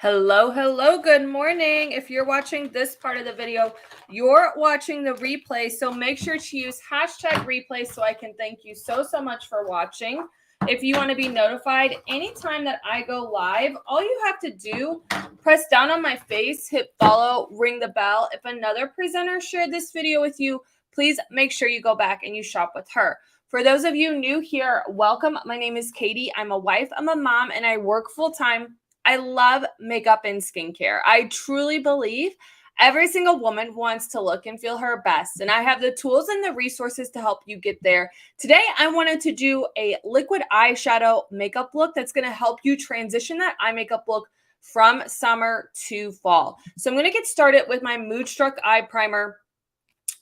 Hello, hello, good morning. If you're watching this part of the video, you're watching the replay. So make sure to use hashtag replay so I can thank you so much for watching. If you want to be notified anytime that I go live, all you have to do, press down on my face, hit follow, ring the bell. If another presenter shared this video with you, please make sure you go back and you shop with her. For those of you new here, welcome. My name is Katie. I'm a wife, I'm a mom, and I work full-time. I love makeup and skincare. I truly believe every single woman wants to look and feel her best, and I have the tools and the resources to help you get there. Today, I wanted to do a liquid eyeshadow makeup look that's going to help you transition that eye makeup look from summer to fall. So I'm going to get started with my Moodstruck Eye Primer.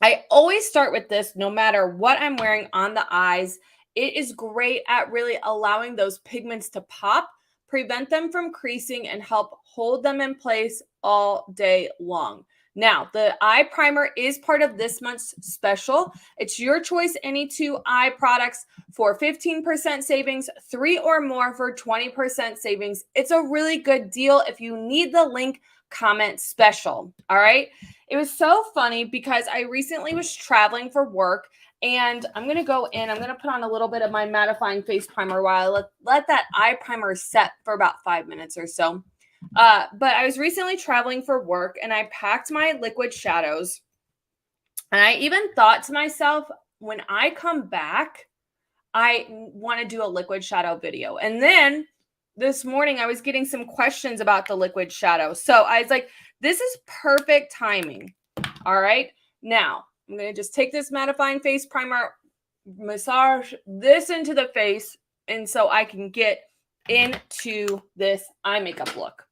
I always start with this no matter what I'm wearing on the eyes. It is great at really allowing those pigments to pop, prevent them from creasing, and help hold them in place all day long. Now, the eye primer is part of this month's special. It's your choice, any two eye products for 15% savings, 3 or more for 20% savings. It's a really good deal. If you need the link, comment special. All right. It was so funny because I recently was traveling for work, and I'm going to go in, I'm going to put on a little bit of my mattifying face primer while I let that eye primer set for about 5 minutes or so. But I was recently traveling for work, and I packed my liquid shadows. And I even thought to myself, when I come back, I want to do a liquid shadow video. And then this morning, I was getting some questions about the liquid shadow. So I was like, this is perfect timing. All right. Now, I'm going to just take this mattifying face primer, massage this into the face, and so I can get into this eye makeup look.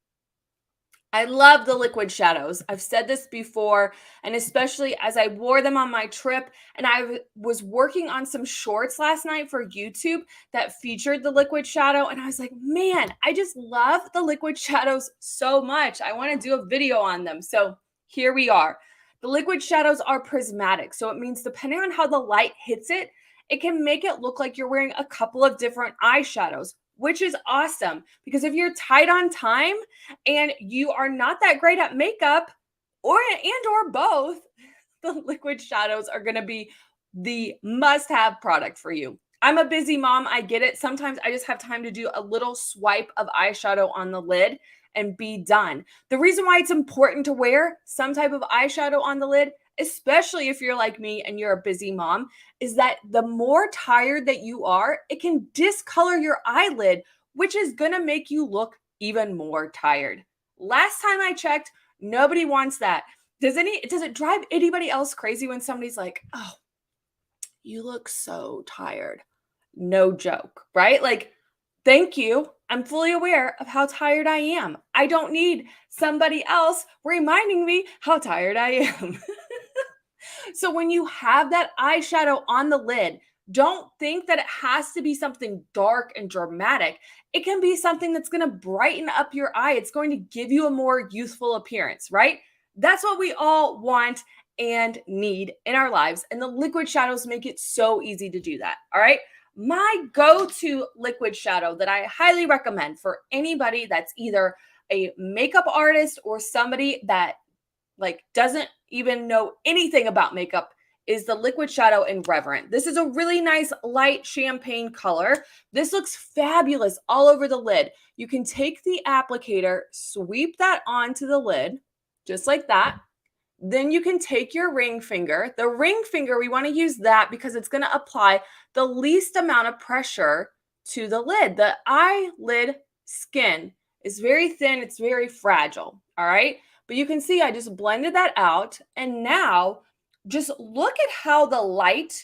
I love the liquid shadows. I've said this before, and especially as I wore them on my trip, and I was working on some shorts last night for YouTube that featured the liquid shadow, and I was like, man, I just love the liquid shadows so much. I want to do a video on them. So here we are. The liquid shadows are prismatic, so it means depending on how the light hits it, it can make it look like you're wearing a couple of different eyeshadows, which is awesome because if you're tight on time and you are not that great at makeup or both, the liquid shadows are going to be the must-have product for you. I'm a busy mom. I get it. Sometimes I just have time to do a little swipe of eyeshadow on the lid and be done. The reason why it's important to wear some type of eyeshadow on the lid, especially if you're like me and you're a busy mom, is that the more tired that you are, it can discolor your eyelid, which is going to make you look even more tired. Last time I checked, nobody wants that. Does it drive anybody else crazy when somebody's like, "Oh, you look so tired." No joke, right? Like, thank you. I'm fully aware of how tired I am. I don't need somebody else reminding me how tired I am. So when you have that eyeshadow on the lid, don't think that it has to be something dark and dramatic. It can be something that's going to brighten up your eye. It's going to give you a more youthful appearance, right? That's what we all want and need in our lives. And the liquid shadows make it so easy to do that. All right. My go-to liquid shadow that I highly recommend for anybody that's either a makeup artist or somebody that doesn't even know anything about makeup is the liquid shadow in Reverent. This is a really nice light champagne color. This looks fabulous all over the lid. You can take the applicator, sweep that onto the lid, just like that. Then you can take your ring finger. The ring finger, we want to use that because it's going to apply the least amount of pressure to the lid. The eyelid skin is very thin. It's very fragile. All right. But you can see I just blended that out. And now just look at how the light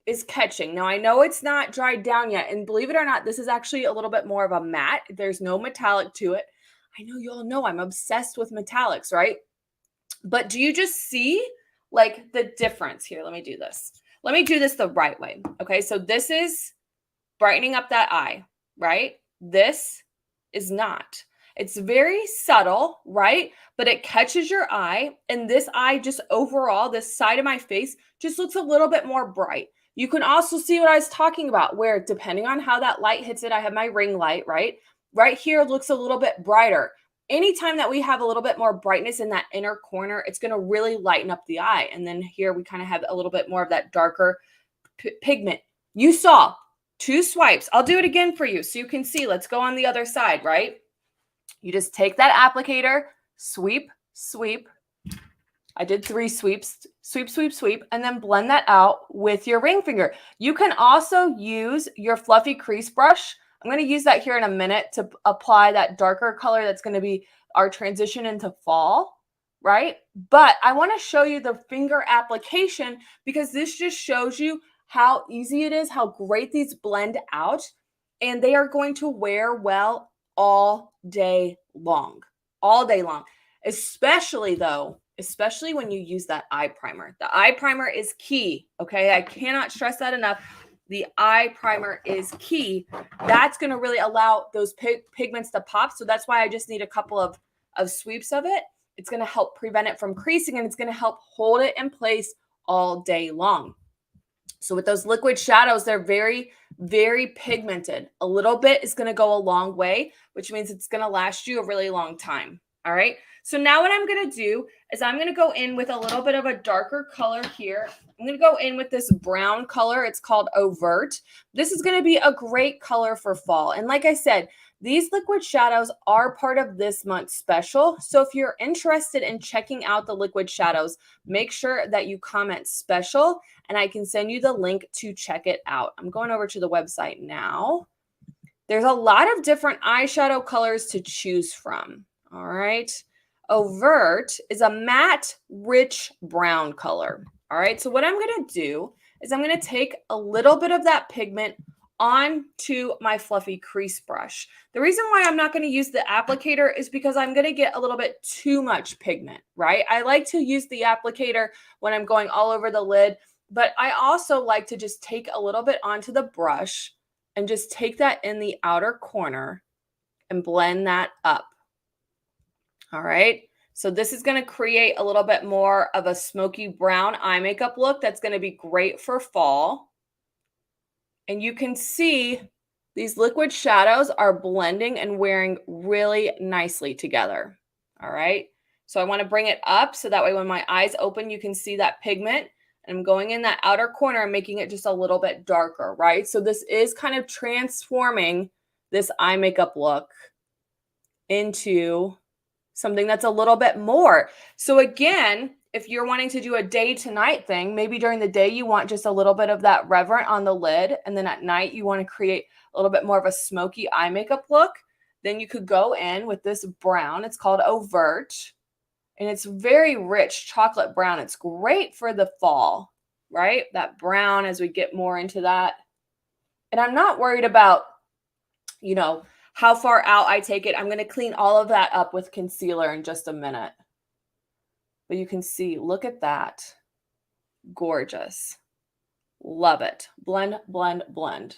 is catching. Now, I know it's not dried down yet. And believe it or not, this is actually a little bit more of a matte. There's no metallic to it. I know you all know I'm obsessed with metallics, right? But do you just see the difference here? Let me do this. Let me do this the right way. Okay, so this is brightening up that eye, right? This is not. It's very subtle, right? But it catches your eye, and this eye just overall, this side of my face just looks a little bit more bright. You can also see what I was talking about, where depending on how that light hits it, I have my ring light, right? Right here looks a little bit brighter. anytime that we have a little bit more brightness in that inner corner, it's going to really lighten up the eye. And then here we kind of have a little bit more of that darker pigment. You saw 2 swipes. I'll do it again for you so you can see. Let's go on the other side, right? You just take that applicator, sweep, sweep. I did 3 sweeps, sweep, sweep, sweep, and then blend that out with your ring finger. You can also use your fluffy crease brush. I'm going to use that here in a minute to apply that darker color that's going to be our transition into fall, right? But I want to show you the finger application because this just shows you how easy it is, how great these blend out, and they are going to wear well all day long, especially when you use that eye primer. The eye primer is key, okay? I cannot stress that enough. The eye primer is key. That's going to really allow those pigments to pop, so that's why I just need a couple of sweeps of it. It's going to help prevent it from creasing, and it's going to help hold it in place all day long. So with those liquid shadows, they're very, very pigmented. A little bit is going to go a long way, which means it's going to last you a really long time. All right. So now what I'm going to do is I'm going to go in with a little bit of a darker color here. I'm going to go in with this brown color. It's called Overt. This is going to be a great color for fall. And like I said, these liquid shadows are part of this month's special. So if you're interested in checking out the liquid shadows, make sure that you comment special and I can send you the link to check it out. I'm going over to the website now. There's a lot of different eyeshadow colors to choose from. All right. Overt is a matte, rich brown color. All right. So what I'm going to do is I'm going to take a little bit of that pigment onto my fluffy crease brush. The reason why I'm not going to use the applicator is because I'm going to get a little bit too much pigment, right? I like to use the applicator when I'm going all over the lid, but I also like to just take a little bit onto the brush and just take that in the outer corner and blend that up. All right. So this is going to create a little bit more of a smoky brown eye makeup look that's going to be great for fall. And you can see these liquid shadows are blending and wearing really nicely together. All right. So I want to bring it up so that way when my eyes open, you can see that pigment. And I'm going in that outer corner and making it just a little bit darker, right? So this is kind of transforming this eye makeup look into something that's a little bit more. So again, if you're wanting to do a day to night thing, maybe during the day you want just a little bit of that reverent on the lid, and then at night you want to create a little bit more of a smoky eye makeup look, then you could go in with this brown. It's called Overt, and it's very rich chocolate brown. It's great for the fall, right? That brown as we get more into that. And I'm not worried about, you know, how far out I take it. I'm going to clean all of that up with concealer in just a minute. But you can see, look at that. Gorgeous. Love it. Blend, blend, blend.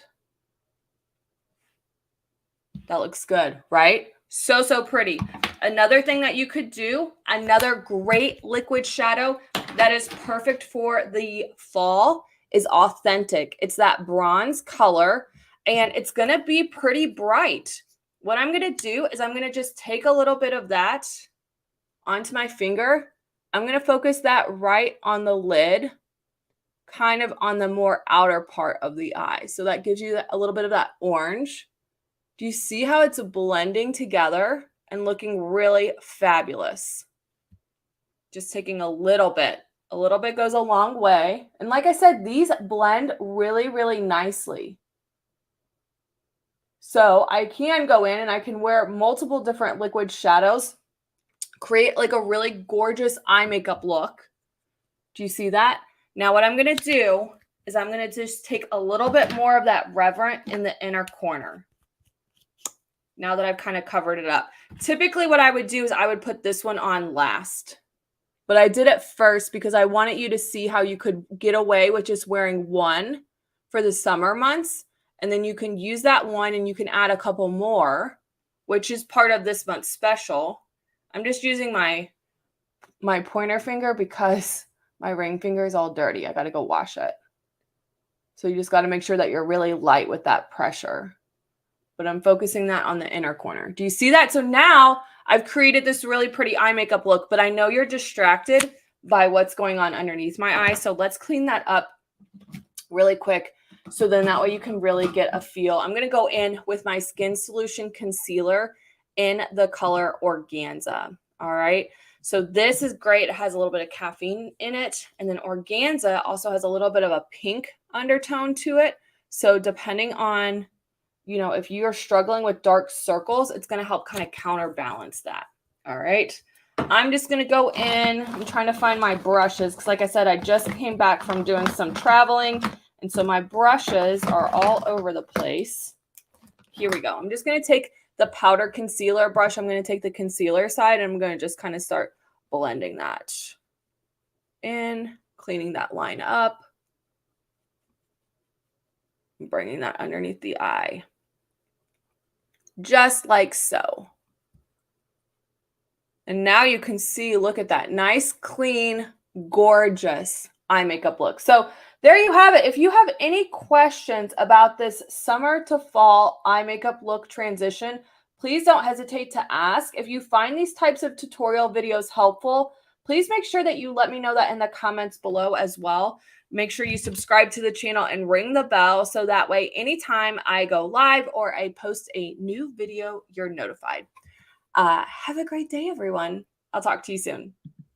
That looks good, right? So, so pretty. Another thing that you could do, another great liquid shadow that is perfect for the fall is Authentic. It's that bronze color, and it's going to be pretty bright. What I'm going to do is I'm going to just take a little bit of that onto my finger. I'm going to focus that right on the lid, kind of on the more outer part of the eye. So that gives you a little bit of that orange. Do you see how it's blending together and looking really fabulous? Just taking a little bit. A little bit goes a long way. And like I said, these blend really, really nicely. So I can go in and I can wear multiple different liquid shadows, create like a really gorgeous eye makeup look. Do you see that? Now what I'm going to do is I'm going to just take a little bit more of that reverent in the inner corner. Now that I've kind of covered it up. Typically what I would do is I would put this one on last. But I did it first because I wanted you to see how you could get away with just wearing one for the summer months. And then you can use that one and you can add a couple more, which is part of this month's special. I'm just using my pointer finger because my ring finger is all dirty. I got to go wash it. So you just got to make sure that you're really light with that pressure. But I'm focusing that on the inner corner. Do you see that? So now I've created this really pretty eye makeup look, but I know you're distracted by what's going on underneath my eye. So let's clean that up really quick. So then that way you can really get a feel. I'm going to go in with my Skin Solution Concealer in the color Organza. All right. So this is great. It has a little bit of caffeine in it. And then Organza also has a little bit of a pink undertone to it. So depending on, you know, if you're struggling with dark circles, it's going to help kind of counterbalance that. All right. I'm just going to go in. I'm trying to find my brushes because, like I said, I just came back from doing some traveling. And so my brushes are all over the place. Here we go. I'm just going to take the powder concealer brush. I'm going to take the concealer side and I'm going to just kind of start blending that in, cleaning that line up, bringing that underneath the eye, just like so. And now you can see, look at that nice, clean, gorgeous eye makeup look. So there you have it. If you have any questions about this summer to fall eye makeup look transition, please don't hesitate to ask. If you find these types of tutorial videos helpful, please make sure that you let me know that in the comments below as well. Make sure you subscribe to the channel and ring the bell so that way anytime I go live or I post a new video, you're notified. Have a great day, everyone. I'll talk to you soon.